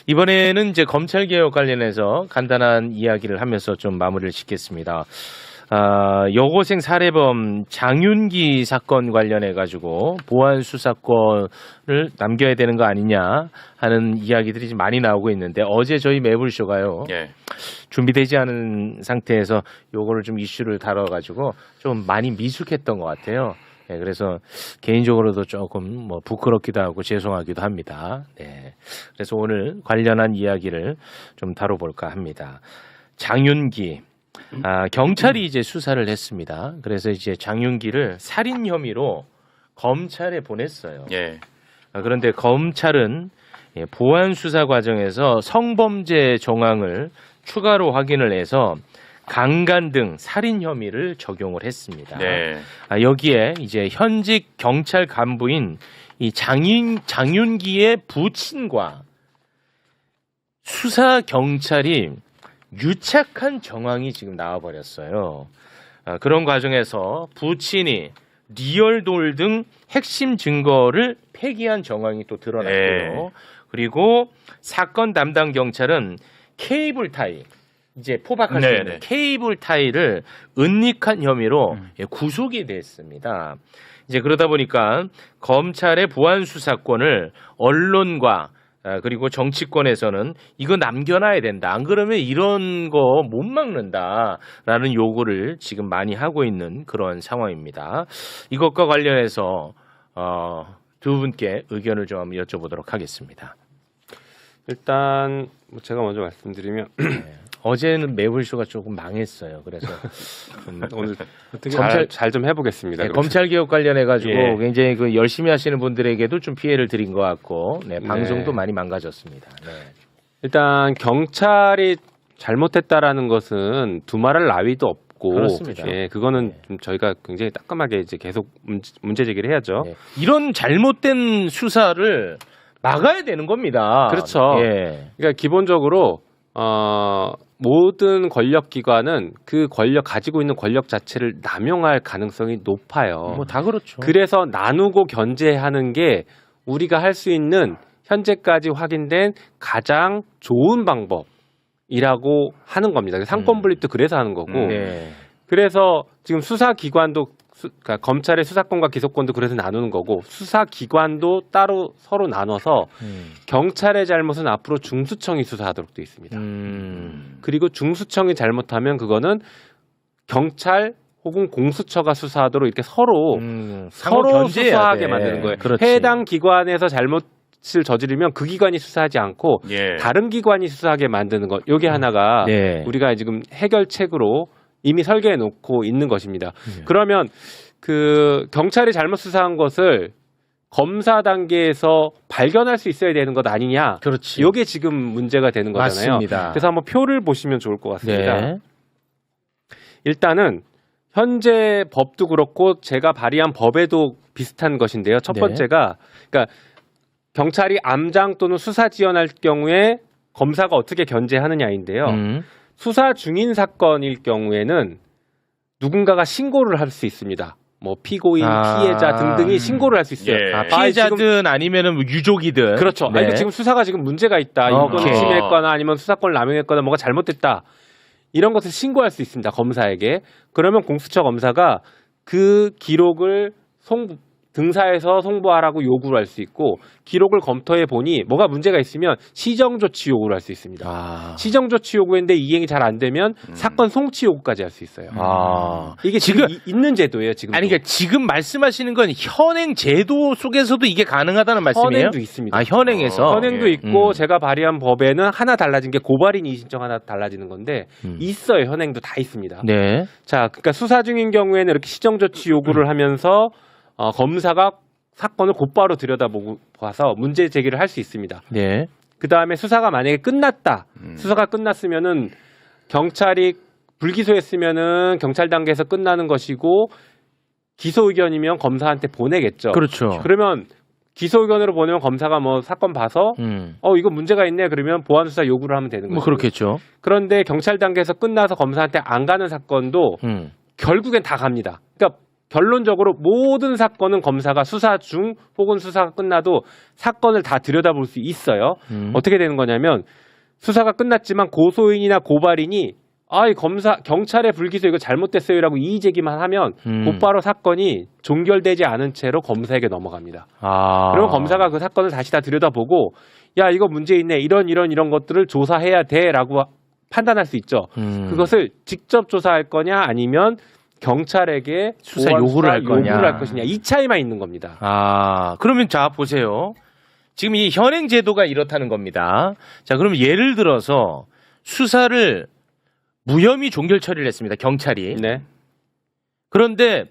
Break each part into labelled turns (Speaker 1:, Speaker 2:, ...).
Speaker 1: 이번에는 이제 검찰 개혁 관련해서 간단한 이야기를 하면서 좀 마무리를 짓겠습니다. 여고생 살해범 장윤기 사건 관련해 가지고 보안 수사권을 남겨야 되는 거 아니냐 하는 이야기들이 지금 많이 나오고 있는데 어제 저희 매불쇼가요.
Speaker 2: 예.
Speaker 1: 준비되지 않은 상태에서 요거를 좀 이슈를 다뤄 가지고 좀 많이 미숙했던 것 같아요. 네, 그래서 개인적으로도 조금 뭐 부끄럽기도 하고 죄송하기도 합니다. 네. 그래서 오늘 관련한 이야기를 좀 다뤄볼까 합니다. 장윤기. 경찰이 이제 수사를 했습니다. 그래서 이제 장윤기를 살인 혐의로 검찰에 보냈어요.
Speaker 2: 예.
Speaker 1: 그런데 검찰은 보안 수사 과정에서 성범죄 정황을 추가로 확인을 해서 강간 등 살인 혐의를 적용을 했습니다.
Speaker 2: 네.
Speaker 1: 여기에 이제 현직 경찰 간부인 이 장윤기의 부친과 수사 경찰이 유착한 정황이 지금 나와버렸어요. 그런 과정에서 부친이 리얼돌 등 핵심 증거를 폐기한 정황이 또 드러났고요.
Speaker 2: 네.
Speaker 1: 그리고 사건 담당 경찰은 케이블 타이, 이제 포박할 수 있는
Speaker 2: 네네.
Speaker 1: 케이블 타이를 은닉한 혐의로 구속이 됐습니다. 이제 그러다 보니까 검찰의 보안 수사권을 언론과 그리고 정치권에서는 이거 남겨놔야 된다. 안 그러면 이런 거 못 막는다라는 요구를 지금 많이 하고 있는 그런 상황입니다. 이것과 관련해서 두 분께 의견을 좀 한번 여쭤보도록 하겠습니다.
Speaker 3: 일단 제가 먼저 말씀드리면
Speaker 1: 어제는 매불쇼가 조금 망했어요. 그래서
Speaker 3: 오늘
Speaker 1: 어떻게
Speaker 3: 잘 좀 해보겠습니다.
Speaker 1: 네, 검찰 개혁 관련해 가지고
Speaker 3: 예.
Speaker 1: 굉장히 그 열심히 하시는 분들에게도 좀 피해를 드린 것 같고, 네, 방송도
Speaker 3: 네.
Speaker 1: 많이 망가졌습니다. 네.
Speaker 3: 일단 경찰이 잘못했다라는 것은 두말할 나위도 없고,
Speaker 1: 그렇습니다.
Speaker 3: 예, 그거는
Speaker 1: 네.
Speaker 3: 좀 저희가 굉장히 따끔하게 이제 계속 문제 제기를 해야죠.
Speaker 1: 네. 이런 잘못된 수사를 막아야 되는 겁니다.
Speaker 3: 그렇죠.
Speaker 1: 예.
Speaker 3: 그러니까 기본적으로 모든 권력기관은 그 가지고 있는 권력 자체를 남용할 가능성이 높아요.
Speaker 1: 뭐 다 그렇죠.
Speaker 3: 그래서 나누고 견제하는 게 우리가 할 수 있는 현재까지 확인된 가장 좋은 방법이라고 하는 겁니다. 상권 분립도 그래서 하는 거고.
Speaker 1: 네.
Speaker 3: 그래서 지금 수사기관도 그러니까 검찰의 수사권과 기소권도 그래서 나누는 거고 수사기관도 따로 서로 나눠서 경찰의 잘못은 앞으로 중수청이 수사하도록 돼 있습니다. 그리고 중수청이 잘못하면 그거는 경찰 혹은 공수처가 수사하도록 이렇게 서로
Speaker 1: 견제해야
Speaker 3: 수사하게
Speaker 1: 돼.
Speaker 3: 만드는 거예요.
Speaker 1: 그렇지.
Speaker 3: 해당 기관에서 잘못을 저지르면 그 기관이 수사하지 않고
Speaker 2: 예.
Speaker 3: 다른 기관이 수사하게 만드는 것. 요게 하나가
Speaker 1: 네.
Speaker 3: 우리가 지금 해결책으로 이미 설계해 놓고 있는 것입니다. 그러면 그 경찰이 잘못 수사한 것을 검사 단계에서 발견할 수 있어야 되는 것 아니냐?
Speaker 1: 그렇지.
Speaker 3: 이게 지금 문제가 되는 거잖아요.
Speaker 1: 맞습니다.
Speaker 3: 그래서 한번 표를 보시면 좋을 것 같습니다.
Speaker 1: 네.
Speaker 3: 일단은 현재 법도 그렇고 제가 발의한 법에도 비슷한 것인데요. 첫
Speaker 1: 네.
Speaker 3: 번째가 그러니까 경찰이 암장 또는 수사 지원할 경우에 검사가 어떻게 견제하느냐인데요. 수사 중인 사건일 경우에는 누군가가 신고를 할 수 있습니다. 뭐 피고인, 피해자 등등이 신고를 할 수 있어요.
Speaker 2: 예.
Speaker 1: 피해자든 아니면은 뭐 유족이든.
Speaker 3: 그렇죠.
Speaker 1: 네.
Speaker 3: 지금 수사가 지금 문제가 있다. 이건
Speaker 1: 오케이.
Speaker 3: 침해했거나 아니면 수사권을 남용했거나 뭐가 잘못됐다. 이런 것을 신고할 수 있습니다. 검사에게. 그러면 공수처 검사가 그 기록을 등사해서 송부하라고 요구를 할 수 있고 기록을 검토해 보니 뭐가 문제가 있으면 시정조치 요구를 할 수 있습니다. 시정조치 요구인데 이행이 잘 안 되면 사건 송치 요구까지 할 수 있어요. 이게 지금 있는 제도예요. 지금.
Speaker 1: 아니 그러니까 지금 말씀하시는 건 현행 제도 속에서도 이게 가능하다는 말씀이에요?
Speaker 3: 현행도 있습니다.
Speaker 1: 현행에서.
Speaker 3: 현행도 있고 제가 발의한 법에는 하나 달라진 게 고발인 이의신청 하나 달라지는 건데 있어요. 현행도 다 있습니다.
Speaker 1: 네.
Speaker 3: 자, 그러니까 수사 중인 경우에는 이렇게 시정조치 요구를 하면서 검사가 사건을 곧바로 들여다봐서 문제 제기를 할 수 있습니다.
Speaker 1: 네.
Speaker 3: 그 다음에 수사가 만약에 끝났다. 수사가 끝났으면은 경찰이 불기소했으면은 경찰 단계에서 끝나는 것이고 기소 의견이면 검사한테 보내겠죠.
Speaker 1: 그렇죠.
Speaker 3: 그러면 기소 의견으로 보내면 검사가 뭐 사건 봐서 이거 문제가 있네 그러면 보안 수사 요구를 하면 되는 거죠.
Speaker 1: 뭐 그렇겠죠.
Speaker 3: 그런데 경찰 단계에서 끝나서 검사한테 안 가는 사건도 결국엔 다 갑니다. 그러니까 결론적으로 모든 사건은 검사가 수사 중 혹은 수사가 끝나도 사건을 다 들여다볼 수 있어요. 어떻게 되는 거냐면 수사가 끝났지만 고소인이나 고발인이 이 경찰의 불기소 이거 잘못됐어요라고 이의 제기만 하면 곧바로 사건이 종결되지 않은 채로 검사에게 넘어갑니다. 그러면 검사가 그 사건을 다시 다 들여다보고 야 이거 문제 있네 이런 것들을 조사해야 돼라고 판단할 수 있죠. 그것을 직접 조사할 거냐 아니면 경찰에게
Speaker 1: 수사 요구를 할
Speaker 3: 것이냐 이 차이만 있는 겁니다.
Speaker 1: 그러면 자 보세요. 지금 이 현행 제도가 이렇다는 겁니다. 자, 그럼 예를 들어서 수사를 무혐의 종결 처리를 했습니다. 경찰이.
Speaker 3: 네.
Speaker 1: 그런데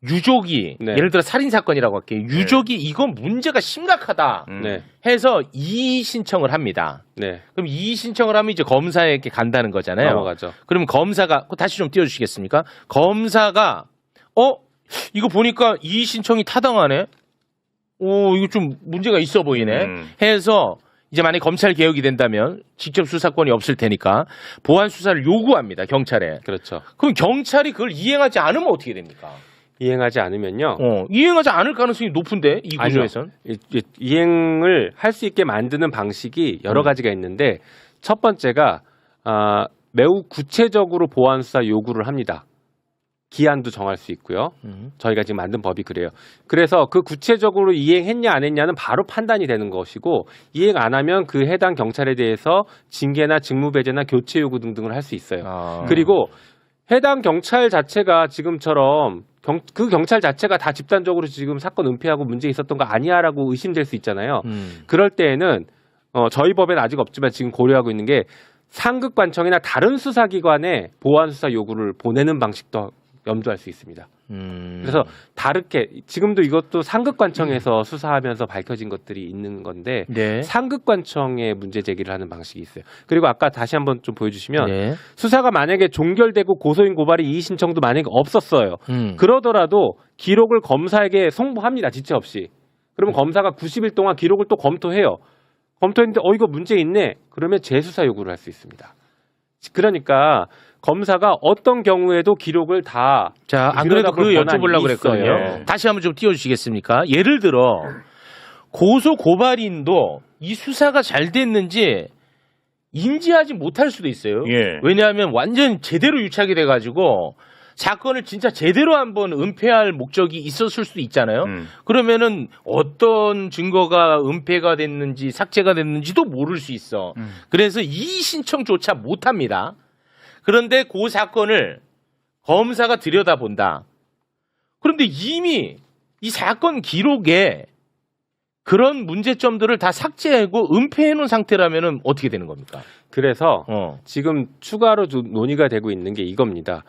Speaker 1: 유족이
Speaker 3: 네.
Speaker 1: 예를 들어 살인 사건이라고 할게요. 유족이 이건 문제가 심각하다
Speaker 3: 네.
Speaker 1: 해서 이의 신청을 합니다.
Speaker 3: 네.
Speaker 1: 그럼 이의 신청을 하면 이제 검사에게 간다는 거잖아요.
Speaker 3: 넘어가죠.
Speaker 1: 그럼 검사가 다시 좀 띄워주시겠습니까? 검사가 이거 보니까 이의 신청이 타당하네. 이거 좀 문제가 있어 보이네. 해서 이제 만약에 검찰 개혁이 된다면 직접 수사권이 없을 테니까 보안 수사를 요구합니다. 경찰에.
Speaker 3: 그렇죠.
Speaker 1: 그럼 경찰이 그걸 이행하지 않으면 어떻게 됩니까?
Speaker 3: 이행하지 않으면요.
Speaker 1: 이행하지 않을 가능성이 높은데 이 구조에선.
Speaker 3: 이행을 할 수 있게 만드는 방식이 여러 가지가 있는데 첫 번째가 매우 구체적으로 보안 수사 요구를 합니다. 기한도 정할 수 있고요. 저희가 지금 만든 법이 그래요. 그래서 그 구체적으로 이행했냐 안 했냐는 바로 판단이 되는 것이고 이행 안 하면 그 해당 경찰에 대해서 징계나 직무배제나 교체 요구 등등을 할 수 있어요. 그리고 해당 경찰 자체가 지금처럼 그 경찰 자체가 다 집단적으로 지금 사건 은폐하고 문제 있었던 거 아니야라고 의심될 수 있잖아요. 그럴 때에는 저희 법에는 아직 없지만 지금 고려하고 있는 게 상급관청이나 다른 수사기관에 보안 수사 요구를 보내는 방식도 염두할 수 있습니다. 그래서 다르게 지금도 이것도 상급관청에서 수사하면서 밝혀진 것들이 있는 건데
Speaker 1: 네.
Speaker 3: 상급관청에 문제 제기를 하는 방식이 있어요. 그리고 아까 다시 한번 좀 보여주시면
Speaker 1: 네.
Speaker 3: 수사가 만약에 종결되고 고소인 고발이 이의 신청도 만약에 없었어요. 그러더라도 기록을 검사에게 송부합니다. 지체 없이. 그러면 검사가 90일 동안 기록을 또 검토해요. 검토했는데 이거 문제 있네. 그러면 재수사 요구를 할 수 있습니다. 그러니까 검사가 어떤 경우에도 기록을 다
Speaker 1: 안 그래도 그 여쭤보려고 그랬거든요.
Speaker 3: 있어요.
Speaker 1: 다시 한번 좀 띄워주시겠습니까? 예를 들어 고소 고발인도 이 수사가 잘 됐는지 인지하지 못할 수도 있어요.
Speaker 2: 예.
Speaker 1: 왜냐하면 완전 제대로 유착이 돼가지고 사건을 진짜 제대로 한번 은폐할 목적이 있었을 수도 있잖아요. 그러면은 어떤 증거가 은폐가 됐는지 삭제가 됐는지도 모를 수 있어. 그래서 이의 신청조차 못합니다. 그런데 그 사건을 검사가 들여다본다. 그런데 이미 이 사건 기록에 그런 문제점들을 다 삭제하고 은폐해 놓은 상태라면 어떻게 되는 겁니까?
Speaker 3: 그래서 지금 추가로 좀 논의가 되고 있는 게 이겁니다.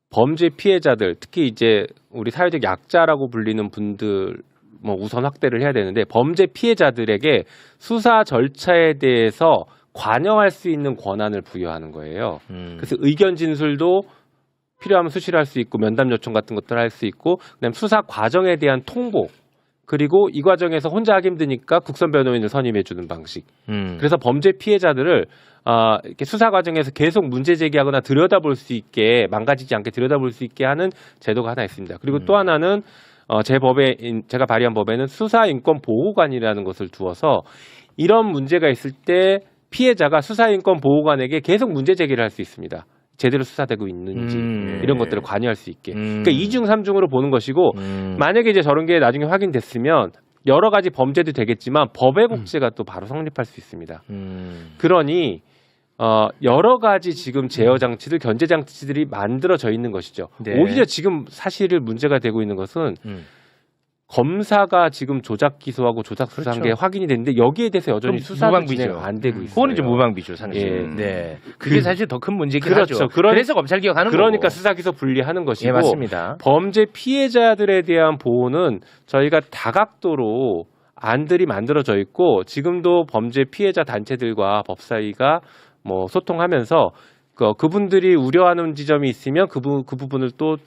Speaker 3: 범죄 피해자들, 특히 이제 우리 사회적 약자라고 불리는 분들 우선 확대를 해야 되는데 범죄 피해자들에게 수사 절차에 대해서 관여할 수 있는 권한을 부여하는 거예요. 그래서 의견 진술도 필요하면 수시로 할 수 있고 면담 요청 같은 것들을 할 수 있고 그다음에 수사 과정에 대한 통보 그리고 이 과정에서 혼자 하기 힘드니까 국선 변호인을 선임해 주는 방식. 그래서 범죄 피해자들을 이렇게 수사 과정에서 계속 문제 제기하거나 들여다볼 수 있게 망가지지 않게 들여다볼 수 있게 하는 제도가 하나 있습니다. 그리고 또 하나는 제 법에 제가 발의한 법에는 수사인권보호관이라는 것을 두어서 이런 문제가 있을 때 피해자가 수사인권보호관에게 계속 문제 제기를 할 수 있습니다. 제대로 수사되고 있는지 이런 것들을 관여할 수 있게. 그러니까 2중 3중으로 보는 것이고 만약에 이제 저런 게 나중에 확인됐으면 여러 가지 범죄도 되겠지만 법의 복제가 또 바로 성립할 수 있습니다. 그러니 여러 가지 지금 제어 장치들, 견제 장치들이 만들어져 있는 것이죠.
Speaker 1: 네.
Speaker 3: 오히려 지금 사실을 문제가 되고 있는 것은 검사가 지금 조작 기소하고 조작 수사한 게 확인이 됐는데 여기에 대해서 여전히 수사가 진행 안 되고 있어요.
Speaker 1: 그거는 이제 무방비죠, 상식.
Speaker 3: 예.
Speaker 1: 네, 그게 사실 더 큰 문제긴
Speaker 3: 그렇죠.
Speaker 1: 하죠. 그래서 검찰 개혁하는 거고.
Speaker 3: 그러니까 수사 기소 분리하는 것이고
Speaker 1: 예, 맞습니다.
Speaker 3: 범죄 피해자들에 대한 보호는 저희가 다각도로 안들이 만들어져 있고 지금도 범죄 피해자 단체들과 법사위가 소통하면서 그분들이 우려하는 지점이 있으면 그 부분을 또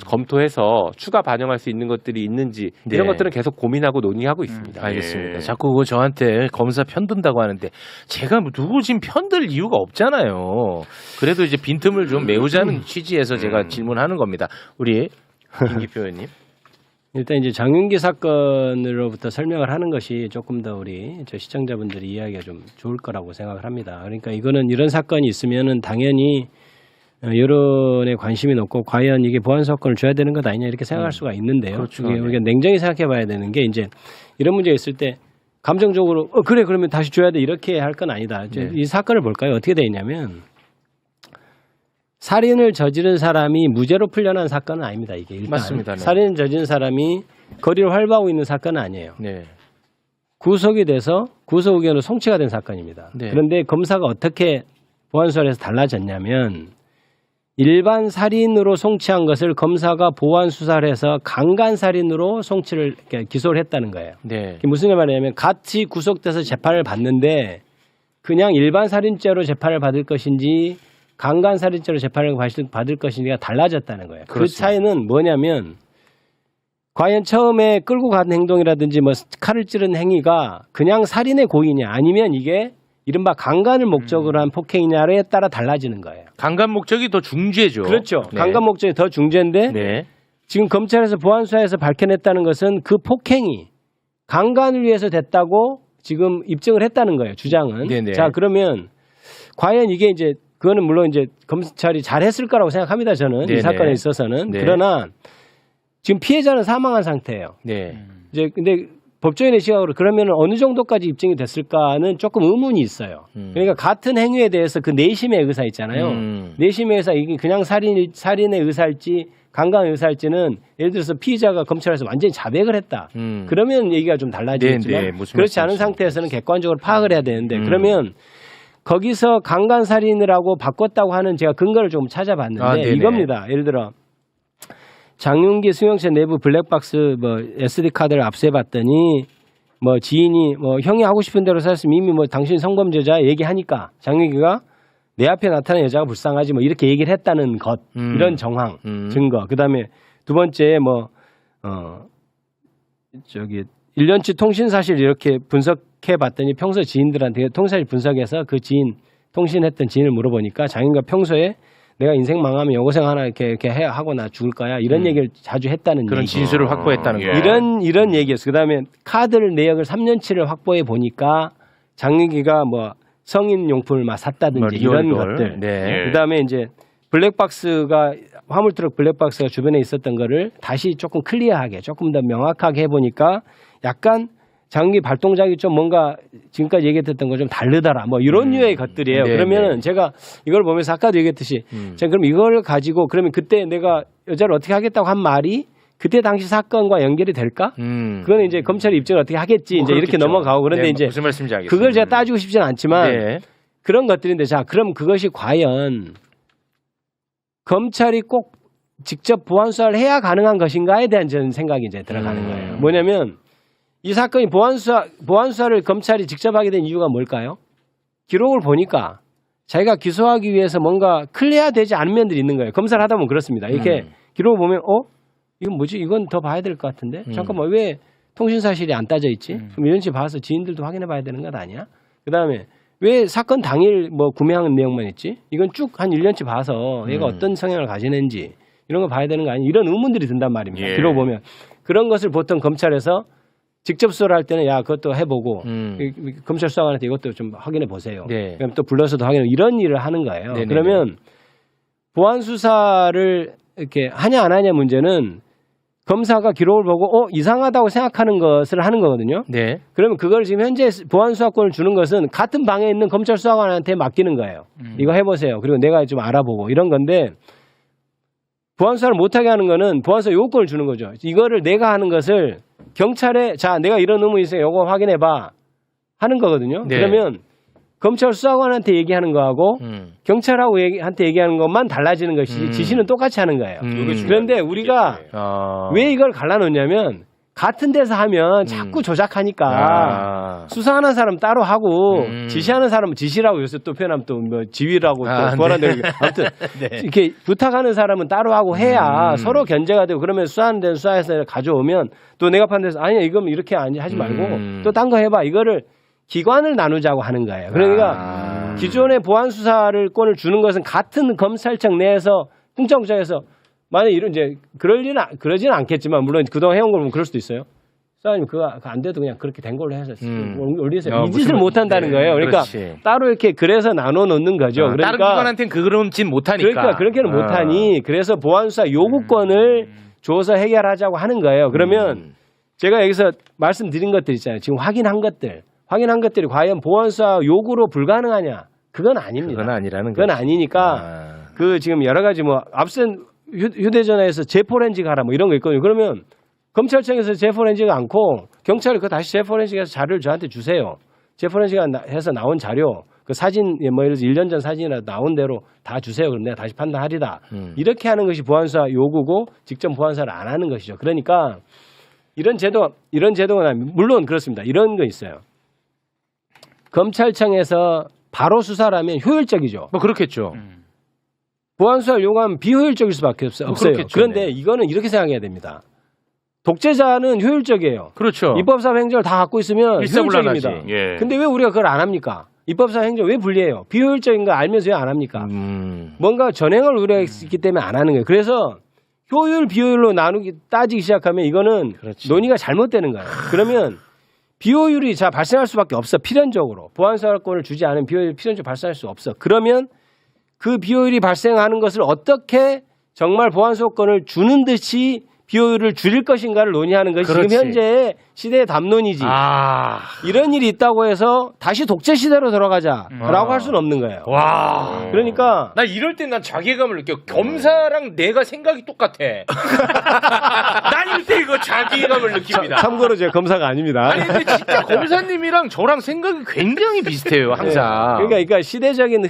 Speaker 3: 검토해서 추가 반영할 수 있는 것들이 있는지 이런
Speaker 1: 네.
Speaker 3: 것들은 계속 고민하고 논의하고 있습니다.
Speaker 1: 알겠습니다. 자꾸 그거 저한테 검사 편든다고 하는데 제가 누구 지금 편들 이유가 없잖아요. 그래도 이제 빈틈을 좀 메우자는 취지에서 제가 질문하는 겁니다. 우리 김기표 의원님.
Speaker 2: 일단 이제 장윤기 사건으로부터 설명을 하는 것이 조금 더 우리 저 시청자분들이 이해하기가 좀 좋을 거라고 생각을 합니다. 그러니까 이거는 이런 사건이 있으면은 당연히 여론에 관심이 높고 과연 이게 보안 사건을 줘야 되는 것 아니냐 이렇게 생각할 수가 있는데요.
Speaker 1: 그렇죠.
Speaker 2: 이게 우리가 냉정히 생각해봐야 되는 게 이제 이런 문제가 있을 때 감정적으로 그래 그러면 다시 줘야 돼 이렇게 할 건 아니다.
Speaker 1: 네.
Speaker 2: 이 사건을 볼까요? 어떻게 돼 있냐면 살인을 저지른 사람이 무죄로 풀려난 사건은 아닙니다. 이게 일단
Speaker 1: 맞습니다. 네.
Speaker 2: 살인을 저지른 사람이 거리를 활보하고 있는 사건은 아니에요.
Speaker 1: 네.
Speaker 2: 구속이 돼서 구속 의견으로 송치가 된 사건입니다.
Speaker 1: 네.
Speaker 2: 그런데 검사가 어떻게 보안수사에서 달라졌냐면 일반 살인으로 송치한 것을 검사가 보안 수사를 해서 강간 살인으로 송치를 기소를 했다는 거예요.
Speaker 1: 네.
Speaker 2: 이게 무슨 말이냐면 같이 구속돼서 재판을 받는데 그냥 일반 살인죄로 재판을 받을 것인지 강간 살인죄로 재판을 받을 것인지가 달라졌다는 거예요. 그
Speaker 1: 그렇습니다.
Speaker 2: 차이는 뭐냐면 과연 처음에 끌고 간 행동이라든지 뭐 칼을 찌른 행위가 그냥 살인의 고의냐 아니면 이게 이른바 강간을 목적으로 한 폭행이냐에 따라 달라지는 거예요.
Speaker 1: 강간 목적이 더 중죄죠.
Speaker 2: 그렇죠.
Speaker 1: 네.
Speaker 2: 강간 목적이 더 중죄인데
Speaker 1: 네.
Speaker 2: 지금 검찰에서 보안수사에서 밝혀냈다는 것은 그 폭행이 강간을 위해서 됐다고 지금 입증을 했다는 거예요. 주장은.
Speaker 1: 네네.
Speaker 2: 자 그러면 과연 이게 이제 그거는 물론 이제 검찰이 잘했을 거라고 생각합니다. 저는
Speaker 1: 네네.
Speaker 2: 이 사건에 있어서는.
Speaker 1: 네.
Speaker 2: 그러나 지금 피해자는 사망한 상태예요.
Speaker 1: 네.
Speaker 2: 이제 근데 법조인의 시각으로 그러면 어느 정도까지 입증이 됐을까는 조금 의문이 있어요. 그러니까 같은 행위에 대해서 그 내심의 의사 있잖아요. 내심의 의사 이게 그냥 살인의 의사일지 강간의 의사일지는 예를 들어서 피의자가 검찰에서 완전히 자백을 했다. 그러면 얘기가 좀 달라지겠지만
Speaker 1: 네, 네. 무슨
Speaker 2: 그렇지 않은
Speaker 1: 말씀이십니까?
Speaker 2: 상태에서는 객관적으로 파악을 해야 되는데 그러면 거기서 강간 살인을 하고 바꿨다고 하는 제가 근거를 좀 찾아봤는데
Speaker 1: 아, 네네.
Speaker 2: 이겁니다. 예를 들어 장윤기 승용차 내부 블랙박스 뭐 SD 카드를 압수해봤더니 뭐 지인이 뭐 형이 하고 싶은 대로 살았으면 이미 뭐 당신 성범죄자 얘기하니까 장윤기가 내 앞에 나타난 여자가 불쌍하지 뭐 이렇게 얘기를 했다는 것 이런 정황 증거 그다음에 두 번째 뭐 저기 1년치 통신 사실 이렇게 분석해봤더니 평소 지인들한테 통사실 분석해서 그 지인 통신했던 지인을 물어보니까 장윤기가 평소에 내가 인생 망하면 여고생 하나 이렇게 하고 나 죽을 거야 이런 얘기를 자주 했다는
Speaker 1: 그런
Speaker 2: 얘기.
Speaker 1: 진술을 확보했다는
Speaker 4: 예.
Speaker 1: 거.
Speaker 2: 이런 얘기였어. 그다음에 카드를 내역을 3년치를 확보해 보니까 장윤기가 뭐 성인 용품을 막 샀다든지
Speaker 1: 뭐
Speaker 2: 이런
Speaker 1: 리얼돌.
Speaker 2: 것들.
Speaker 1: 네.
Speaker 2: 그다음에 이제 블랙박스가 화물트럭 블랙박스가 주변에 있었던 거를 다시 조금 클리어하게 조금 더 명확하게 해보니까 약간 장윤기 발동작이 좀 뭔가 지금까지 얘기했던 거 좀 다르더라. 뭐 이런 류의 것들이에요.
Speaker 1: 네,
Speaker 2: 그러면은
Speaker 1: 네.
Speaker 2: 제가 이걸 보면서 아까도 얘기했듯이 제가 그럼 이걸 가지고 그러면 그때 내가 여자를 어떻게 하겠다고 한 말이 그때 당시 사건과 연결이 될까? 그거는 이제 검찰이 입증을 어떻게 하겠지. 이제 이렇게
Speaker 1: 그렇겠죠.
Speaker 2: 넘어가고 그런데
Speaker 1: 네,
Speaker 2: 이제
Speaker 1: 무슨 말씀인지 알겠습니다.
Speaker 2: 그걸 제가 따지고 싶지는 않지만
Speaker 1: 네.
Speaker 2: 그런 것들인데 자 그럼 그것이 과연 검찰이 꼭 직접 보안 수사를 해야 가능한 것인가에 대한 저는 생각이 이제 들어가는 거예요. 뭐냐면 이 사건이 보안 수사를 검찰이 직접 하게 된 이유가 뭘까요? 기록을 보니까 자기가 기소하기 위해서 뭔가 클리어되지 않은 면들이 있는 거예요. 검사를 하다 보면 그렇습니다. 이렇게 기록을 보면 이건 뭐지? 이건 더 봐야 될 것 같은데? 잠깐만 왜 통신 사실이 안 따져 있지? 그럼 이런 식으로 봐서 지인들도 확인해 봐야 되는 것 아니야? 그다음에 왜 사건 당일 뭐 구매한 내용만 있지? 이건 쭉 한 1년치 봐서 얘가 어떤 성향을 가지는지 이런 거 봐야 되는 거 아니야? 이런 의문들이 든단 말입니다.
Speaker 4: 예.
Speaker 2: 기록 보면 그런 것을 보통 검찰에서 직접 수사를 할 때는 야 그것도 해보고 검찰 수사관한테 이것도 좀 확인해 보세요.
Speaker 1: 네.
Speaker 2: 그럼 또 불러서도 확인해 이런 일을 하는 거예요.
Speaker 1: 네네네.
Speaker 2: 그러면 보안 수사를 이렇게 하냐 안 하냐 문제는 검사가 기록을 보고 이상하다고 생각하는 것을 하는 거거든요.
Speaker 1: 네.
Speaker 2: 그러면 그걸 지금 현재 보안 수사권을 주는 것은 같은 방에 있는 검찰 수사관한테 맡기는 거예요. 이거 해보세요. 그리고 내가 좀 알아보고 이런 건데 보안 수사를 못하게 하는 거는 보안 수사 요건을 주는 거죠. 이거를 내가 하는 것을 경찰에 자 내가 이런 의문이 있어요. 요거 확인해봐 하는 거거든요.
Speaker 1: 네.
Speaker 2: 그러면 검찰 수사관한테 얘기하는 거하고 경찰하고 한테 얘기하는 것만 달라지는 것이 지시는 똑같이 하는 거예요. 그런데 우리가 왜 이걸 갈라놓냐면 같은 데서 하면 자꾸 조작하니까 수사하는 사람 따로 하고 지시하는 사람은 지시라고 요새 또 표현하면 또 뭐 지휘라고 또 구하는데
Speaker 1: 네.
Speaker 2: 아무튼 이렇게 부탁하는 사람은 따로 하고 해야 서로 견제가 되고 그러면 수사하는 데는 수사해서 가져오면 또 내가 판단해서 아니야 이건 이렇게 하지 말고 또 딴 거 해봐 이거를 기관을 나누자고 하는 거예요. 그러니까 기존의 보안 수사를 권을 주는 것은 같은 검찰청 내에서 쿵짝쿵짝해서 만약 이런 이제 그러지는 않겠지만 물론 그동안 해온 걸 보면 그럴 수도 있어요. 사장님 그거 안 돼도 그냥 그렇게 된 걸로 해서 올리세요. 이 짓을 못 한다는 거예요. 그러니까
Speaker 1: 그렇지.
Speaker 2: 따로 이렇게 그래서 나눠 놓는 거죠.
Speaker 1: 다른
Speaker 2: 그러니까
Speaker 1: 기관한테는 그런 짓 못하니까.
Speaker 2: 그러니까 그렇게는 못하니 그래서 보안수사 요구권을 줘서 해결하자고 하는 거예요. 그러면 제가 여기서 말씀드린 것들 있잖아요. 지금 확인한 것들이 과연 보안수사 요구로 불가능하냐? 그건 아닙니다.
Speaker 1: 그건 아니라는
Speaker 2: 그건
Speaker 1: 거지.
Speaker 2: 아니니까 그 지금 여러 가지 뭐 앞선 휴대전화에서 재포렌식 하라 뭐 이런 거 있거든요. 그러면 검찰청에서 재포렌식 않고 경찰이 그 다시 재포렌식해서 자료를 저한테 주세요. 재포렌식 해서 나온 자료 그 사진 뭐 예를 들어서 1년 전 사진이라도 나온 대로 다 주세요. 그럼 내가 다시 판단하리다. 이렇게 하는 것이 보안수사 요구고 직접 보안수사를 안 하는 것이죠. 그러니까 이런 제도가 물론 그렇습니다. 이런 거 있어요. 검찰청에서 바로 수사를 하면 효율적이죠.
Speaker 1: 뭐 그렇겠죠.
Speaker 2: 보안수사를 요구하면 비효율적일 수밖에 없어요.
Speaker 1: 그렇겠죠.
Speaker 2: 그런데
Speaker 1: 네.
Speaker 2: 이거는 이렇게 생각해야 됩니다. 독재자는 효율적이에요.
Speaker 1: 그렇죠.
Speaker 2: 입법사업 행정을 다 갖고 있으면
Speaker 1: 일사불란하지.
Speaker 2: 효율적입니다.
Speaker 4: 예.
Speaker 2: 근데 왜 우리가 그걸 안 합니까? 입법사업 행정 왜 불리해요? 비효율적인 거 알면서 왜 안 합니까? 뭔가 전행을 우려가 있기 때문에 안 하는 거예요. 그래서 효율 비효율로 따지기 시작하면 이거는
Speaker 1: 그렇지.
Speaker 2: 논의가 잘못되는 거예요. 그러면 비효율이 발생할 수밖에 없어. 필연적으로. 보안수사권을 주지 않은 비효율이 필연적으로 발생할 수 없어. 그러면 그 비효율이 발생하는 것을 어떻게 정말 보안수사권을 주는 듯이 비효율을 줄일 것인가를 논의하는 것이
Speaker 1: 그렇지.
Speaker 2: 지금 현재의 시대의 담론이지. 이런 일이 있다고 해서 다시 독재 시대로 돌아가자라고 할 수는 없는 거예요.
Speaker 1: 와.
Speaker 2: 그러니까
Speaker 1: 나 이럴 때 난 자괴감을 느껴. 검사랑 내가 생각이 똑같아. 난 이럴 때 이거 자괴감을 느낍니다.
Speaker 2: 참고로 제가 검사가 아닙니다.
Speaker 1: 아니 근데 진짜 검사님이랑 저랑 생각이 굉장히 비슷해요. 항상.
Speaker 2: 그러니까 시대적인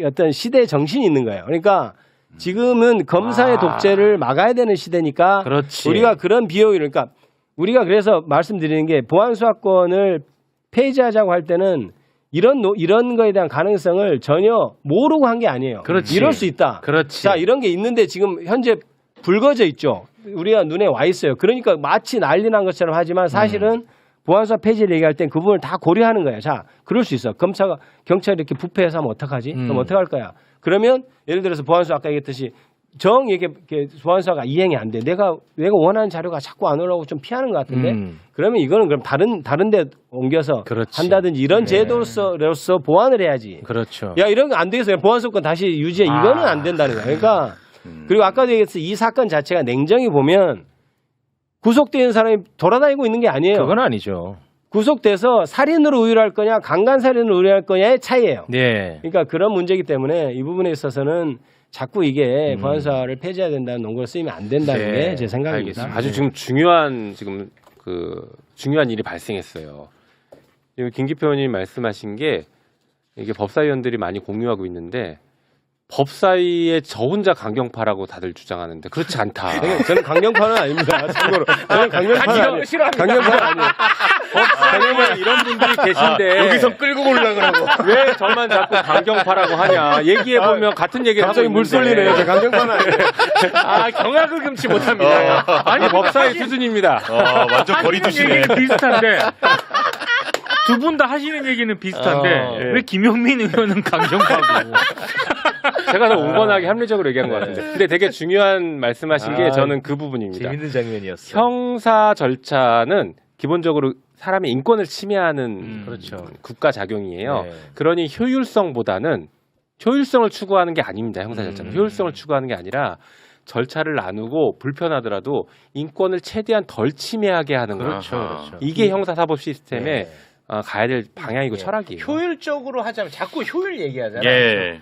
Speaker 2: 어떤 시대의 정신이 있는 거예요. 그러니까 지금은 검사의 독재를 막아야 되는 시대니까
Speaker 1: 그렇지.
Speaker 2: 우리가 그런 비효율 그러니까 우리가 그래서 말씀드리는 게 보안수사권을 폐지하자고 할 때는 이런 거에 대한 가능성을 전혀 모르고 한 게 아니에요.
Speaker 1: 그렇지.
Speaker 2: 이럴 수 있다.
Speaker 1: 그렇지.
Speaker 2: 자, 이런 게 있는데 지금 현재 불거져 있죠. 우리가 눈에 와 있어요. 그러니까 마치 난리 난 것처럼 하지만 사실은 보안수사 폐지를 얘기할 땐 그 부분을 다 고려하는 거예요. 자, 그럴 수 있어. 경찰이 이렇게 부패해서 하면 어떡하지? 그럼 어떡할 거야? 그러면 예를 들어서 보안수사 아까 얘기했듯이 이렇게 보안수사가 이행이 안 돼. 내가 원하는 자료가 자꾸 안 올라오고 좀 피하는 것 같은데 그러면 이거는 그럼 다른 데 옮겨서
Speaker 1: 그렇지.
Speaker 2: 한다든지 이런 제도로서 보완을 해야지.
Speaker 1: 그렇죠.
Speaker 2: 야 이런 거 안 되겠어요. 보안수사권 다시 유지해. 이거는 안 된다는 거야. 그러니까 그리고 아까도 얘기했듯이 이 사건 자체가 냉정히 보면 구속된 사람이 돌아다니고 있는 게 아니에요.
Speaker 1: 그건 아니죠.
Speaker 2: 구속돼서 살인으로 의율할 거냐 강간살인으로 의율할 거냐의 차이예요.
Speaker 1: 네.
Speaker 2: 그러니까 그런 문제이기 때문에 이 부분에 있어서는 자꾸 이게 보안수사를 폐지해야 된다는 논거로 쓰이면 안 된다는
Speaker 1: 네,
Speaker 2: 게 제 생각입니다.
Speaker 1: 알겠습니다.
Speaker 3: 아주 지금 중요한 일이 발생했어요. 지금 김기표 의원님 말씀하신 게 이게 법사위원들이 많이 공유하고 있는데 법사위에 저 혼자 강경파라고 다들 주장하는데 그렇지 않다.
Speaker 2: 저는 강경파는 아닙니다. 참고로. 저는 강경파는 아니에요.
Speaker 1: 싫어합니다.
Speaker 2: 강경파는 아니에요.
Speaker 3: 법사위에 이런 분들이 계신데
Speaker 4: 여기서 끌고 올라가라고.
Speaker 3: 왜 저만 자꾸 강경파라고 하냐. 얘기해보면 같은 얘기를
Speaker 2: 갑자기
Speaker 3: 하고
Speaker 2: 물
Speaker 3: 있는데.
Speaker 2: 쏠리네요. 저 강경파는 아니에요.
Speaker 1: 경악을 금치 못합니다.
Speaker 3: 아니 법사위 수준입니다.
Speaker 4: 완전 거리 두시네.
Speaker 5: 얘기는 비슷한데 두 분 다 하시는 얘기는 비슷한데 왜 김용민 의원은 강경파고
Speaker 3: 제가 더 온건하게 합리적으로 얘기한 것 같은데. 근데 되게 중요한 말씀하신 게 저는 그 부분입니다.
Speaker 1: 재밌는 장면이었어.
Speaker 3: 형사 절차는 기본적으로 사람의 인권을 침해하는
Speaker 1: 그렇죠.
Speaker 3: 국가 작용이에요.
Speaker 1: 네.
Speaker 3: 그러니 효율성보다는 효율성을 추구하는 게 아닙니다. 형사 절차는 효율성을 추구하는 게 아니라 절차를 나누고 불편하더라도 인권을 최대한 덜 침해하게 하는 거죠.
Speaker 1: 그렇죠.
Speaker 3: 이게 형사사법 시스템의
Speaker 1: 네.
Speaker 3: 가야 될 방향이고 철학이에요.
Speaker 1: 효율적으로 하자면 자꾸 효율 얘기하잖아요.
Speaker 4: 예.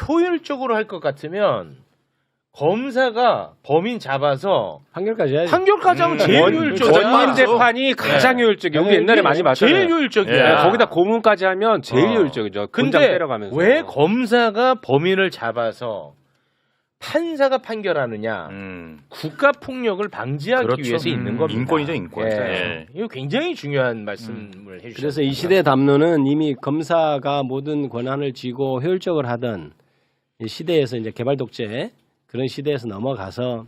Speaker 1: 효율적으로 할 것 같으면 검사가 범인 잡아서
Speaker 2: 판결까지 해야지.
Speaker 1: 판결까지 하면 제일 효율적이야.
Speaker 3: 원인 재판이 가장 효율적이에요. 우리 옛날에 많이 봤잖아요.
Speaker 1: 제일 효율적이야.
Speaker 4: 예.
Speaker 3: 거기다 고문까지 하면 제일 효율적이죠. 곤장
Speaker 1: 근데
Speaker 3: 때려가면서.
Speaker 1: 왜 검사가 범인을 잡아서 판사가 판결하느냐? 국가 폭력을 방지하기
Speaker 4: 그렇죠.
Speaker 1: 위해서 있는 겁니다.
Speaker 4: 인권이죠, 인권.
Speaker 1: 예.
Speaker 4: 예.
Speaker 1: 이거 굉장히 중요한 말씀을 해주셨습니다.
Speaker 2: 그래서 이 시대의 담론은 이미 검사가 모든 권한을 쥐고 효율적으로 하던 이 시대에서 이제 개발 독재 그런 시대에서 넘어가서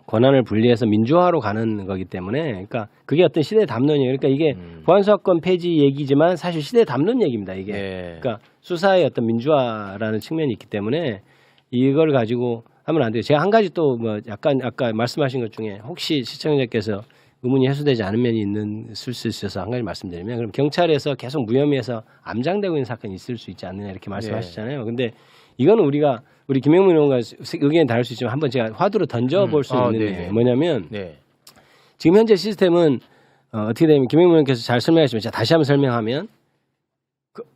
Speaker 2: 권한을 분리해서 민주화로 가는 거기 때문에 그러니까 그게 어떤 시대의 담론이에요. 그러니까 이게 보안수사권 폐지 얘기지만 사실 시대의 담론 얘기입니다. 이게
Speaker 1: 예.
Speaker 2: 그러니까 수사의 어떤 민주화라는 측면이 있기 때문에 이걸 가지고 하면 안 돼요. 제가 한 가지 또 뭐 약간 아까 말씀하신 것 중에 혹시 시청자께서 의문이 해소되지 않은 면이 있을 수 있어서 한 가지 말씀드리면 그럼 경찰에서 계속 무혐의해서 암장되고 있는 사건이 있을 수 있지 않느냐 이렇게 말씀하셨잖아요. 근데 이거는 우리 김영민 의원과 의견이 다를 수 있지만 한번 제가 화두로 던져볼 수 있는데
Speaker 1: 네네.
Speaker 2: 뭐냐면
Speaker 1: 네.
Speaker 2: 지금 현재 시스템은 어떻게 되면 김영민 의원께서 잘 설명하시면 제가 다시 한번 설명하면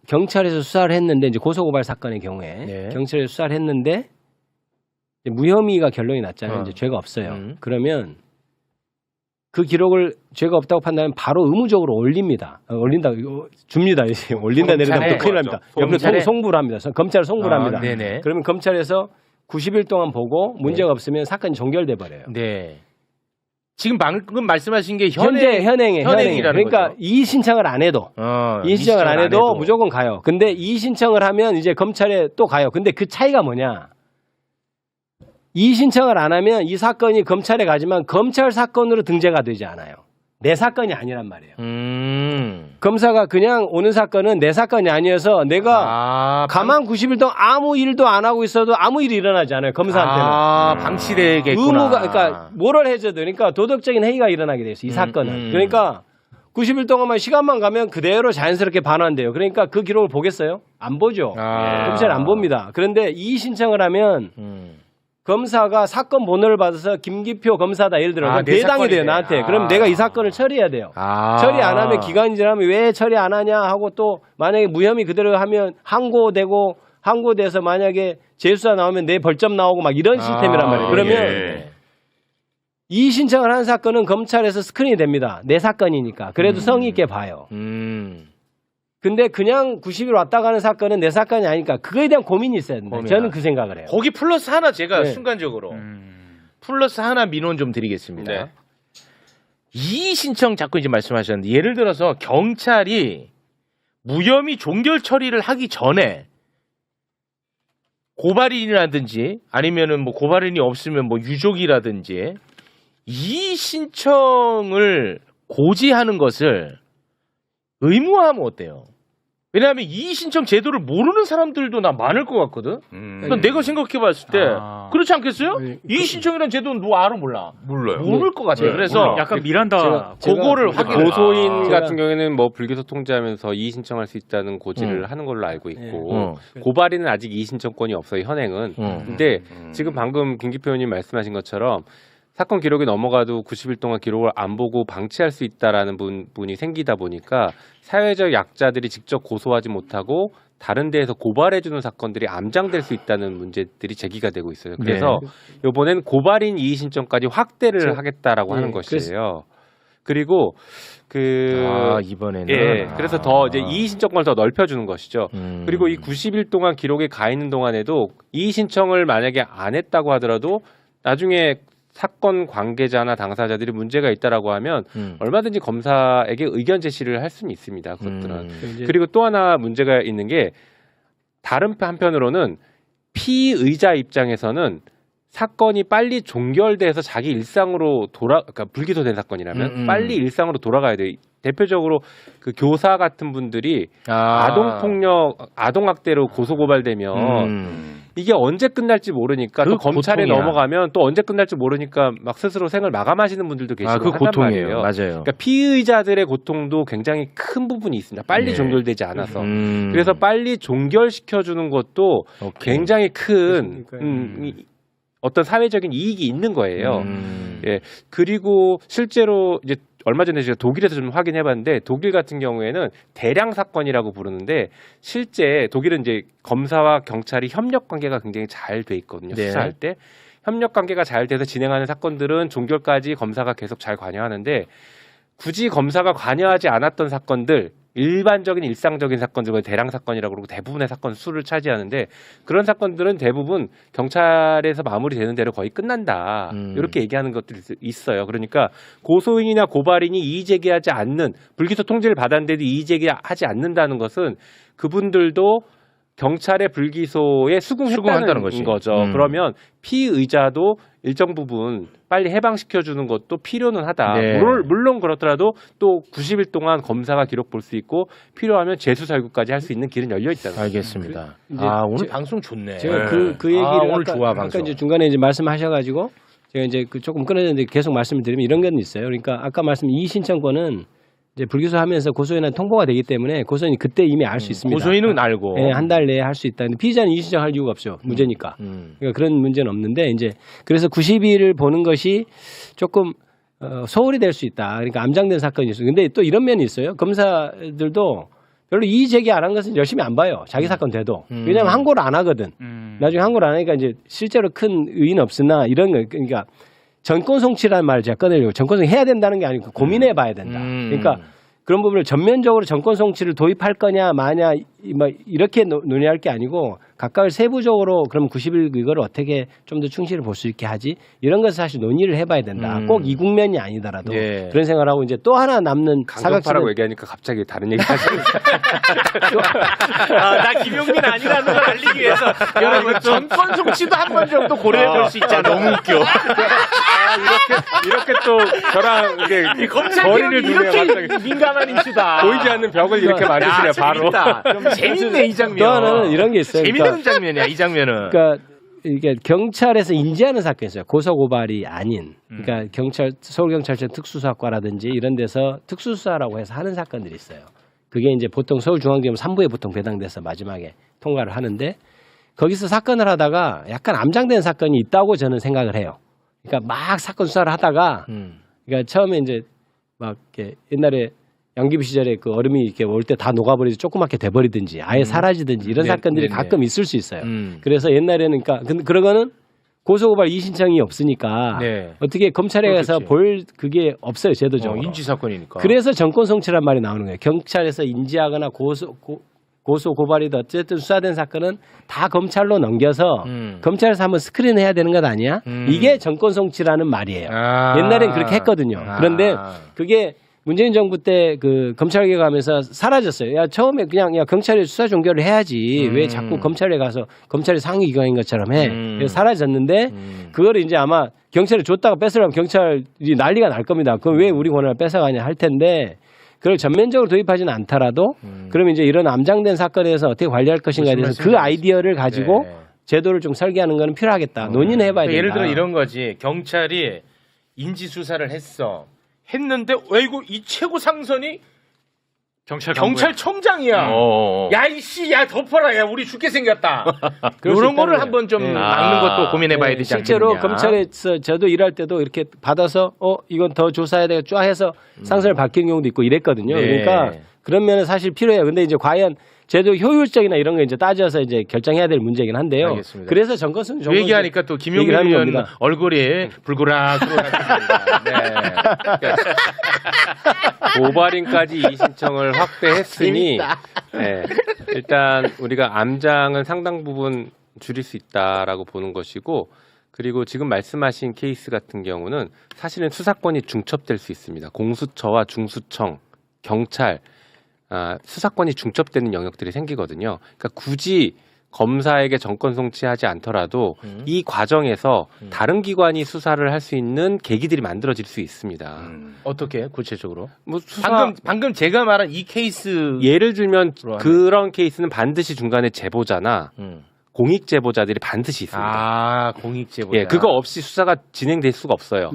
Speaker 2: 경찰에서 수사를 했는데 이제 고소고발 사건의 경우에
Speaker 1: 네.
Speaker 2: 경찰에서 수사를 했는데 이제 무혐의가 결론이 났잖아요. 이제 죄가 없어요. 그러면 그 기록을 죄가 없다고 판단하면 바로 의무적으로 올립니다. 올린다, 줍니다. 이제 올린다 내린다 또 큰일 납니다. 옆으로
Speaker 1: 검찰에?
Speaker 2: 송부를 합니다. 검찰 송부를 합니다.
Speaker 1: 네네.
Speaker 2: 그러면 검찰에서 90일 동안 보고 문제가 없으면 사건이 종결돼 버려요.
Speaker 1: 네. 지금 방금 말씀하신 게
Speaker 2: 현행이라는 그러니까
Speaker 1: 거죠.
Speaker 2: 이의 신청을 안 해도 이의 신청을 안 해도 무조건 가요. 근데 이의 신청을 하면 이제 검찰에 또 가요. 근데 그 차이가 뭐냐? 이의 신청을 안 하면 이 사건이 검찰에 가지만 검찰 사건으로 등재가 되지 않아요. 내 사건이 아니란 말이에요. 검사가 그냥 오는 사건은 내 사건이 아니어서 내가 가만 90일 동안 아무 일도 안 하고 있어도 아무 일이 일어나지 않아요. 검사한테는.
Speaker 1: 방치되겠구나.
Speaker 2: 의무가 그러니까 모럴 해저드 그러니까 도덕적인 해이가 일어나게 돼 있어요. 이 사건은. 그러니까 90일 동안만 시간만 가면 그대로 자연스럽게 반환돼요. 그러니까 그 기록을 보겠어요? 안 보죠. 검찰이 안 봅니다. 그런데 이의 신청을 하면 검사가 사건 번호를 받아서 김기표 검사다 예를 들어 배당이 돼요 나한테. 그럼 내가 이 사건을 처리해야 돼요. 처리 안 하면 기간이 지나면 왜 처리 안 하냐 하고 또 만약에 무혐의 그대로 하면 항고돼서 만약에 재수사 나오면 내 벌점 나오고 막 이런 시스템이란 말이에요. 그러면 이의 신청을 하는 사건은 검찰에서 스크린이 됩니다. 내 사건이니까. 그래도 성의 있게 봐요. 근데 그냥 90일 왔다 가는 사건은 내 사건이 아니니까 그거에 대한 고민이 있어야 된다. 저는 그 생각을 해요.
Speaker 1: 거기 플러스 하나 제가
Speaker 2: 네.
Speaker 1: 순간적으로 플러스 하나 민원 좀 드리겠습니다.
Speaker 3: 네.
Speaker 1: 이의 신청 자꾸 이제 말씀하셨는데 예를 들어서 경찰이 무혐의 종결 처리를 하기 전에 고발인이라든지 아니면은 뭐 고발인이 없으면 뭐 유족이라든지 이의 신청을 고지하는 것을 의무화하면 어때요? 왜냐하면 이의 신청 제도를 모르는 사람들도 나 많을 것 같거든. 그러니까 내가 생각해봤을 때 그렇지 않겠어요? 이의 신청이라는 제도는 누구 알아 몰라?
Speaker 4: 몰라요.
Speaker 1: 모를 것 같아요. 그래서
Speaker 5: 약간 미란다.
Speaker 1: 그거를 확인.
Speaker 3: 고소인 같은 경우에는 뭐 불기소 통지하면서 이의 신청할 수 있다는 고지를 하는 걸로 알고 있고 고발인은 아직 이의 신청권이 없어요 현행은. 근데 지금 방금 김기표 의원님 말씀하신 것처럼 사건 기록이 넘어가도 90일 동안 기록을 안 보고 방치할 수 있다라는 부분이 생기다 보니까 사회적 약자들이 직접 고소하지 못하고 다른 데에서 고발해주는 사건들이 암장될 수 있다는 문제들이 제기가 되고 있어요. 그래서 이번엔 고발인 이의 신청까지 확대를 하겠다라고 하는 것이에요. 그리고
Speaker 1: 이번에는
Speaker 3: 그래서 더 이제 이의 신청권을 더 넓혀주는 것이죠. 그리고 이 90일 동안 기록에 가 있는 동안에도 이의 신청을 만약에 안 했다고 하더라도 나중에 사건 관계자나 당사자들이 문제가 있다라고 하면 얼마든지 검사에게 의견 제시를 할 수는 있습니다. 그것들은. 그리고 또 하나 문제가 있는 게 다른 한편으로는 피의자 입장에서는 사건이 빨리 종결돼서 자기 일상으로 그러니까 불기소된 사건이라면 빨리 일상으로 돌아가야 돼요. 대표적으로 그 교사 같은 분들이 아동폭력, 아동학대로 고소고발되면 이게 언제 끝날지 모르니까 또 검찰에
Speaker 1: 고통이야.
Speaker 3: 넘어가면 또 언제 끝날지 모르니까 막 스스로 생을 마감하시는 분들도 계시고
Speaker 1: 그
Speaker 3: 한단
Speaker 1: 고통이에요.
Speaker 3: 말이에요.
Speaker 1: 맞아요.
Speaker 3: 그러니까 피의자들의 고통도 굉장히 큰 부분이 있습니다. 빨리 종결되지 않아서. 그래서 빨리 종결시켜주는 것도 굉장히 큰 어떤 사회적인 이익이 있는 거예요. 예. 그리고 실제로 이제 얼마 전에 제가 독일에서 좀 확인해봤는데 독일 같은 경우에는 대량 사건이라고 부르는데 실제 독일은 이제 검사와 경찰이 협력 관계가 굉장히 잘 돼 있거든요. 수사할 때 협력 관계가 잘 돼서 진행하는 사건들은 종결까지 검사가 계속 잘 관여하는데 굳이 검사가 관여하지 않았던 사건들 일반적인 일상적인 사건들과 대량 사건이라고 그러고 대부분의 사건 수를 차지하는데 그런 사건들은 대부분 경찰에서 마무리되는 대로 거의 끝난다. 이렇게 얘기하는 것들이 있어요. 그러니까 고소인이나 고발인이 이의 제기하지 않는 불기소 통지를 받았는데도 이의 제기하지 않는다는 것은 그분들도 경찰의 불기소에 수긍했다는
Speaker 1: 거지.
Speaker 3: 거죠. 그러면 피의자도 일정 부분 빨리 해방시켜주는 것도 필요는 하다.
Speaker 1: 네.
Speaker 3: 물론 그렇더라도 또 90일 동안 검사가 기록 볼 수 있고 필요하면 재수살구까지 할 수 있는 길은 열려 있다는 거죠.
Speaker 1: 알겠습니다.
Speaker 2: 이제
Speaker 1: 오늘 방송 좋네.
Speaker 2: 제가 그 얘기를
Speaker 1: 오늘 좋아
Speaker 2: 아까
Speaker 1: 방송.
Speaker 2: 이제 중간에 이제 말씀하셔가지고 제가 이제 조금 끊어졌는데 계속 말씀을 드리면 이런 건 있어요. 그러니까 아까 말씀 이의 신청권은 이제 불기소하면서 고소인은 통보가 되기 때문에 고소인이 그때 이미 알 수 있습니다.
Speaker 1: 고소인은 알고.
Speaker 2: 네, 한 달 내에 할 수 있다는데 피의자는 이의 신청할 이유가 없죠. 무죄니까. 그러니까 그런 문제는 없는데 이제 그래서 90일을 보는 것이 조금 소홀히 될 수 있다. 그러니까 암장된 사건이 있어요. 근데 또 이런 면이 있어요. 검사들도 별로 이의 제기 안 한 것은 열심히 안 봐요. 자기 사건 돼도. 왜냐하면 항고를 안 하거든. 나중에 항고를 안 하니까 이제 실제로 큰 의의는 없으나 이런 거 그러니까 전권 송치라는 말을 제가 꺼내려고 전권 송치 해야 된다는 게 아니고 고민해 봐야 된다. 그러니까 그런 부분을 전면적으로 전권 송치를 도입할 거냐 마냐 뭐 이렇게 논의할 게 아니고 각각을 세부적으로 그럼 90일 이걸 어떻게 좀 더 충실히 볼 수 있게 하지 이런 것을 사실 논의를 해봐야 된다. 꼭 이 국면이 아니더라도
Speaker 1: 예.
Speaker 2: 그런 생각을 하고 이제 또 하나 남는
Speaker 3: 강경파라고
Speaker 2: 사각지대
Speaker 3: 얘기하니까 갑자기 다른 얘기 하시는
Speaker 1: 나 김용민 아니라는 걸 알리기 위해서 여러분 전권 송치도 한 번 정도 고려해 볼 수 있잖아. 너무 웃겨.
Speaker 3: 이렇게 또 저랑 이게
Speaker 1: 검찰개혁이 이렇게 민감한 이슈다.
Speaker 3: 보이지 않는 벽을 이렇게 만드시네 바로.
Speaker 1: 좀 재밌네 이 장면.
Speaker 2: 또 하나는 이런 게 있어요.
Speaker 1: 재밌는 장면이야 이 장면은.
Speaker 2: 그러니까 이게 경찰에서 인지하는 사건이 있어요. 고소 고발이 아닌. 그러니까 경찰 서울경찰청 특수수사과라든지 이런 데서 특수수사라고 해서 하는 사건들이 있어요. 그게 이제 보통 서울중앙지검 3부에 보통 배당돼서 마지막에 통과를 하는데 거기서 사건을 하다가 약간 암장된 사건이 있다고 저는 생각을 해요. 그러니까 막 사건 수사를 하다가 그러니까 처음에 이제 막 이렇게 옛날에 양기부 시절에 그 얼음이 이렇게 올 때 다 녹아버리지 조그맣게 돼버리든지 아예 사라지든지 이런
Speaker 1: 네,
Speaker 2: 사건들이
Speaker 1: 네,
Speaker 2: 가끔 있을 수 있어요.
Speaker 1: 음.
Speaker 2: 그래서 옛날에는 그러니까 그런 거는 고소고발 이의신청이 없으니까
Speaker 1: 네.
Speaker 2: 어떻게 검찰에 가서
Speaker 1: 그렇겠지.
Speaker 2: 볼 그게 없어요 제도적으로.
Speaker 1: 인지 사건이니까.
Speaker 2: 그래서 정권 송치란 말이 나오는 거예요. 경찰에서 인지하거나 고소 고발이든 어쨌든 수사된 사건은 다 검찰로 넘겨서 검찰에서 한번 스크린해야 되는 것 아니야? 이게 정권 송치라는 말이에요. 옛날엔 그렇게 했거든요. 그런데 그게 문재인 정부 때 그 검찰 개혁하면서 사라졌어요. 야 처음에 그냥 야 경찰이 수사 종결을 해야지 왜 자꾸 검찰에 가서 검찰이 상위 기관인 것처럼 해. 그래서 사라졌는데 그거를 이제 아마 경찰에 줬다가 뺏으려면 경찰이 난리가 날 겁니다. 그럼 왜 우리 권한을 뺏어가냐 할 텐데 그걸 전면적으로 도입하지는 않더라도 그러면 이제 이런 암장된 사건에서 어떻게 관리할 것인가에 대해서 그 아이디어를 가지고
Speaker 1: 네.
Speaker 2: 제도를 좀 설계하는 것은 필요하겠다. 논의는 해봐야 된다.
Speaker 1: 예를 들어 이런 거지. 경찰이 인지 수사를 했는데 왜이고 이 최고 상선이 경찰청장이야. 야 이씨 야 덮어라 야 우리 죽게 생겼다.
Speaker 2: 그럴 수
Speaker 1: 이런
Speaker 2: 있다는
Speaker 1: 거를
Speaker 2: 거예요.
Speaker 1: 한번 좀
Speaker 2: 네.
Speaker 1: 막는 것도 고민해봐야 되지 않겠냐.
Speaker 2: 실제로 검찰에서 저도 일할 때도 이렇게 받아서 이건 더 조사해야 되겠 쫙 해서 상선을 바뀌는 경우도 있고 이랬거든요.
Speaker 1: 네.
Speaker 2: 그러니까 그런 면은 사실 필요해요. 근데 이제 과연 제도 효율적이나 이런 거 이제 따져서 이제 결정해야 될 문제이긴 한데요.
Speaker 1: 알겠습니다.
Speaker 2: 그래를 정권은
Speaker 1: 그 얘기하니까 또 김용민
Speaker 2: 얘기를 하는
Speaker 1: 의원
Speaker 2: 겁니다.
Speaker 1: 얼굴이 불그락불그락 네.
Speaker 3: 고발인까지 이의 신청을 확대했으니 네, 일단 우리가 암장은 상당 부분 줄일 수 있다라고 보는 것이고 그리고 지금 말씀하신 케이스 같은 경우는 사실은 수사권이 중첩될 수 있습니다. 공수처와 중수청, 경찰 수사권이 중첩되는 영역들이 생기거든요. 그러니까 굳이 검사에게 정권 송치하지 않더라도 이 과정에서 다른 기관이 수사를 할 수 있는 계기들이 만들어질 수 있습니다.
Speaker 1: 어떻게 구체적으로?
Speaker 3: 뭐 수사
Speaker 1: 방금 제가 말한 이 케이스
Speaker 3: 예를 들면
Speaker 1: 하면.
Speaker 3: 그런 케이스는 반드시 중간에 제보자나 공익 제보자들이 반드시 있습니다.
Speaker 1: 공익 제보자.
Speaker 3: 예, 그거 없이 수사가 진행될 수가 없어요.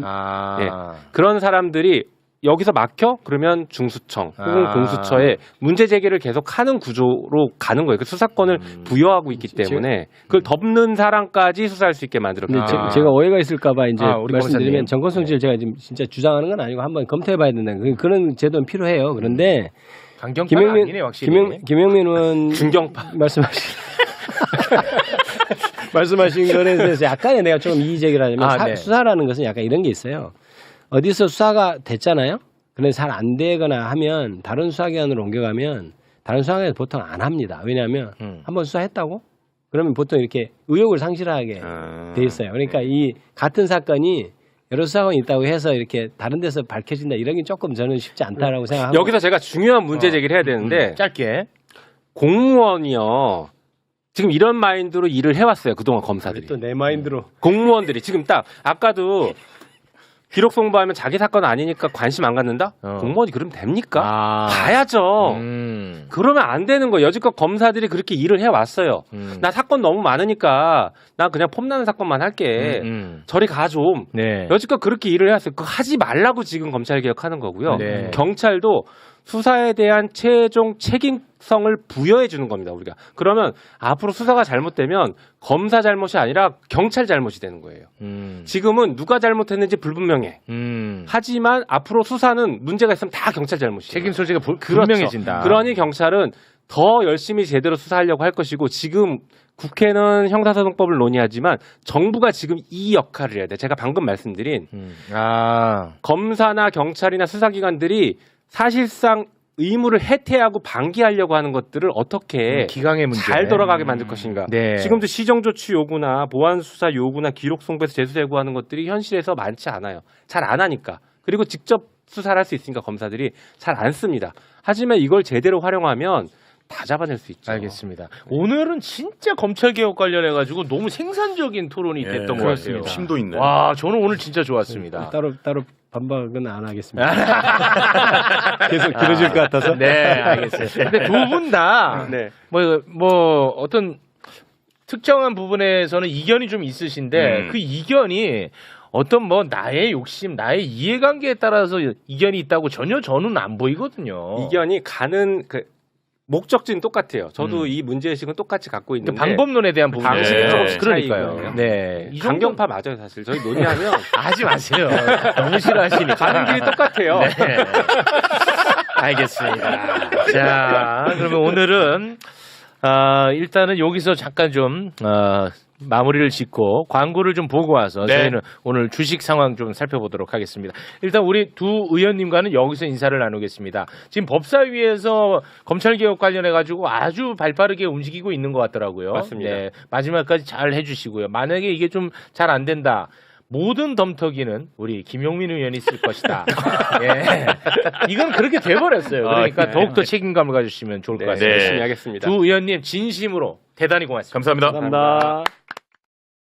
Speaker 3: 예. 그런 사람들이 여기서 막혀? 그러면 중수청 혹은 공수처에 문제 제기를 계속 하는 구조로 가는 거예요. 그 수사권을 부여하고 있기 때문에 그걸 덮는 사람까지 수사할 수 있게 만들었거든요.
Speaker 2: 근데 제가 오해가 있을까봐 이제
Speaker 1: 우리
Speaker 2: 말씀드리면
Speaker 1: 검사님.
Speaker 2: 정권 송치를 제가 지금 진짜 주장하는 건 아니고 한번 검토해봐야 된다는 그런 제도는 필요해요. 그런데
Speaker 1: 강경파는 아니네 확실히.
Speaker 2: 김영민 의원
Speaker 3: 중경파
Speaker 2: 말씀하신 거에 대해서 약간의 내가 좀 이의제기를 하자면
Speaker 1: 네.
Speaker 2: 수사라는 것은 약간 이런 게 있어요. 어디서 수사가 됐잖아요. 그런데 잘 안 되거나 하면 다른 수사기관으로 옮겨가면 다른 수사기관에서 보통 안 합니다. 왜냐하면 한번 수사했다고? 그러면 보통 이렇게 의욕을 상실하게 돼 있어요. 그러니까 이 같은 사건이 여러 수사관이 있다고 해서 이렇게 다른 데서 밝혀진다 이런 게 조금 저는 쉽지 않다라고 생각하고
Speaker 3: 여기서 제가 중요한 문제 제기를 해야 되는데
Speaker 1: 짧게.
Speaker 3: 공무원이요 지금 이런 마인드로 일을 해왔어요. 그동안 검사들이.
Speaker 2: 또 내 마인드로
Speaker 3: 공무원들이 지금 딱 아까도 기록 송부하면 자기 사건 아니니까 관심 안 갖는다? 공무원이 그러면 됩니까? 봐야죠. 그러면 안 되는 거예요. 여지껏 검사들이 그렇게 일을 해왔어요. 나 사건 너무 많으니까 나 그냥 폼나는 사건만 할게. 저리 가 좀.
Speaker 1: 네.
Speaker 3: 여지껏 그렇게 일을 해왔어요. 그거 하지 말라고 지금 검찰개혁하는 거고요.
Speaker 1: 네.
Speaker 3: 경찰도 수사에 대한 최종 책임성을 부여해 주는 겁니다. 우리가. 그러면 앞으로 수사가 잘못되면 검사 잘못이 아니라 경찰 잘못이 되는 거예요. 지금은 누가 잘못했는지 불분명해. 하지만 앞으로 수사는 문제가 있으면 다 경찰 잘못이에요.
Speaker 1: 책임 소재가
Speaker 3: 그렇죠.
Speaker 1: 분명해진다.
Speaker 3: 그러니 경찰은 더 열심히 제대로 수사하려고 할 것이고 지금 국회는 형사소송법을 논의하지만 정부가 지금 이 역할을 해야 돼. 제가 방금 말씀드린 검사나 경찰이나 수사기관들이 사실상 의무를 해태하고 방기하려고 하는 것들을 어떻게
Speaker 1: 기강의 문제.
Speaker 3: 잘 돌아가게 만들 것인가.
Speaker 1: 네.
Speaker 3: 지금도 시정조치 요구나 보안수사 요구나 기록송부에서 재수제구하는 것들이 현실에서 많지 않아요. 잘 안 하니까. 그리고 직접 수사를 할 수 있으니까 검사들이 잘 안 씁니다. 하지만 이걸 제대로 활용하면 다 잡아낼 수 있죠.
Speaker 1: 알겠습니다. 오늘은 진짜 검찰개혁 관련해가지고 너무 생산적인 토론이 됐던 것 같아요.
Speaker 4: 그렇습니다. 심도 있네.
Speaker 1: 와, 저는 오늘 진짜 좋았습니다.
Speaker 2: 따로 반박은 안 하겠습니다. 계속 길어질 것 같아서.
Speaker 1: 네, 알겠어요. 근데 두 분 다
Speaker 3: 네.
Speaker 1: 뭐 어떤 특정한 부분에서는 이견이 좀 있으신데 그 이견이 어떤 뭐 나의 욕심, 나의 이해관계에 따라서 이견이 있다고 전혀 저는 안 보이거든요.
Speaker 3: 이견이 가는 그 목적지는 똑같아요. 저도 이 문제의식은 똑같이 갖고 있는데
Speaker 1: 방법론에 대한 부분이
Speaker 3: 방식이 조금씩
Speaker 1: 그러니까요.
Speaker 3: 차이고요.
Speaker 1: 네, 이 정도
Speaker 3: 강경파 맞아요, 사실. 저희 논의하면
Speaker 1: 하지 마세요. 너무 싫어하시니까.
Speaker 3: 가는 길이 똑같아요.
Speaker 1: 네. 알겠습니다. 자, 그러면 오늘은 일단은 여기서 잠깐 좀 마무리를 짓고 광고를 좀 보고 와서
Speaker 4: 네.
Speaker 1: 저희는 오늘 주식 상황 좀 살펴보도록 하겠습니다. 일단 우리 두 의원님과는 여기서 인사를 나누겠습니다. 지금 법사위에서 검찰개혁 관련해 가지고 아주 발빠르게 움직이고 있는 것 같더라고요.
Speaker 3: 맞습니다.
Speaker 1: 네, 마지막까지 잘 해주시고요. 만약에 이게 좀 잘 안 된다. 모든 덤터기는 우리 김용민 의원이 쓸 것이다. 예. 이건 그렇게 돼버렸어요. 그러니까
Speaker 4: 네.
Speaker 1: 더욱더 책임감을 가지시면 좋을 것
Speaker 3: 네,
Speaker 1: 같습니다.
Speaker 3: 열심히 하겠습니다.
Speaker 1: 두 의원님 진심으로 대단히 고맙습니다.
Speaker 4: 감사합니다.
Speaker 2: 감사합니다.